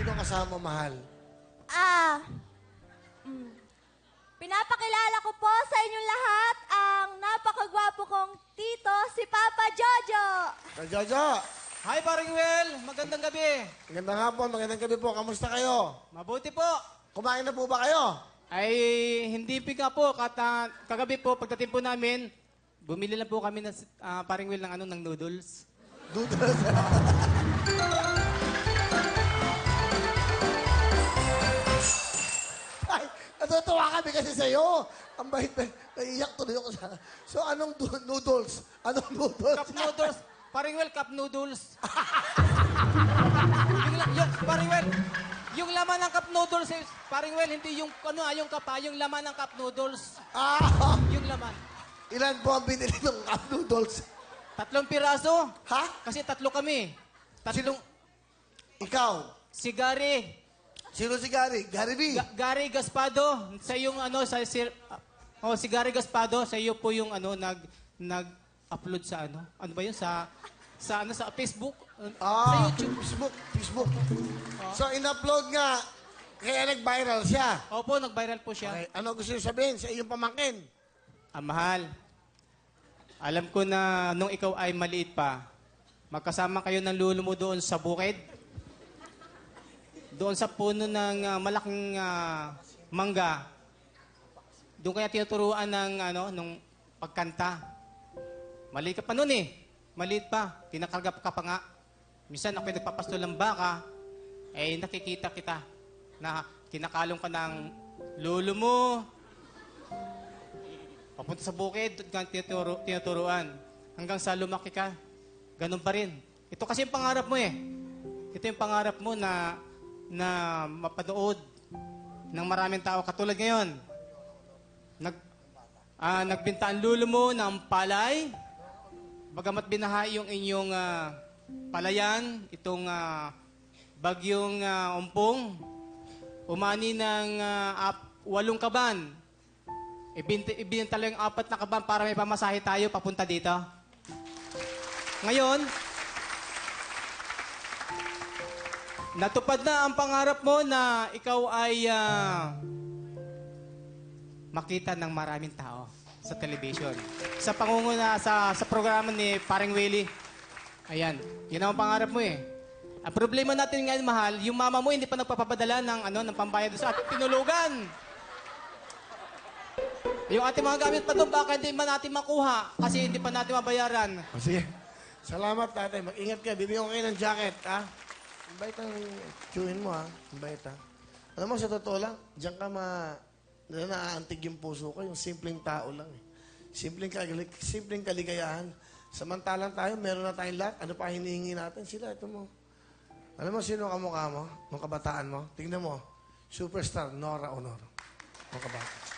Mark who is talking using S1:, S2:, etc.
S1: Sino kasama, mahal?
S2: Pinapakilala ko po sa inyong lahat ang napakagwapo kong tito, si Papa Jojo.
S1: Jojo!
S3: Hi, Paring Will. Magandang gabi.
S1: Magandang hapon, magandang gabi po. Kamusta kayo?
S3: Mabuti po.
S1: Kumain na po ba kayo?
S3: Ay, hindi pa po. Kagabi po, pagdating po namin, bumili lang po kami ng Paring Will ng noodles.
S1: Doodles. Ay, natutuwa kami kasi sa'yo. Ang bait na, naiiyak tuloy ako sa... So, anong noodles? Anong noodles?
S3: Cup noodles. Paring Will, cup noodles. Paring Will, yung laman ng cup noodles, Paring Will, hindi yung, yung cup yung laman ng cup noodles.
S1: Ah!
S3: Yung laman.
S1: Ilan po ang binili ng cup noodles?
S3: 3 piraso.
S1: Ha?
S3: Kasi 3 kami.
S1: Ikaw?
S3: Si Gary.
S1: Sino si Gary? Gary B?
S3: Gary Gaspado, sa yung si Gary Gaspado, sa iyo po yung nag-upload sa ano ba yun sa Facebook, sa YouTube.
S1: Facebook. So, in-upload nga, kaya nag-viral siya.
S3: Opo, nag-viral po siya.
S1: Okay. Ano gusto niyo sabihin sa iyong pamangkin?
S3: Mahal, alam ko na nung ikaw ay maliit pa, magkasama kayo ng lolo mo doon sa bukid. Doon sa puno ng malaking mangga, doon kaya tinuturuan ng pagkanta. Maliit ka pa noon eh. Maliit pa. Tinakarga ka pa nga. Minsan ako nagpapastol ng baka, nakikita kita na kinakalong ka ng lolo mo. Papunta sa bukid, doon ka tinuturuan. Hanggang sa lumaki ka, ganun pa rin. Ito kasi yung pangarap mo eh. Ito yung pangarap mo na mapanood ng maraming tao katulad ngayon. Nagbinta ang lulo mo ng palay, bagamat binaha yung inyong palayan, itong bagyong umpong, umani ng 8 kaban. Ibinta lang yung 4 na kaban para may pamasahe tayo papunta dito. Ngayon, natupad na ang pangarap mo na ikaw ay makita ng maraming tao sa television. Sa pangunguna, sa programa ni Paring Willie. Ayan, yun ang pangarap mo eh. Ang problema natin ngayon, mahal, yung mama mo hindi pa nagpapapadala ng pambayad sa ating tinulugan. Yung ating mga gamit pa doon, baka hindi man natin makuha kasi hindi pa natin mabayaran.
S1: Sige. Salamat, tatay. Mag-ingat ka. Bibigyan ko kayo ng jacket, ha? Ang bait ang chewin mo, ha? Ang bait, ha? Alam mo, sa totoo lang, diyan ka naaantig yung puso ko. Yung simpleng tao lang, eh. Simpleng kaligayahan. Samantalang tayo, meron na tayong lahat. Ano pa hinihingi natin? Sila, ito mo. Alam mo, sino kamukha mo? Nung kabataan mo? Tingnan mo. Superstar Nora Honor. Nung kabataan.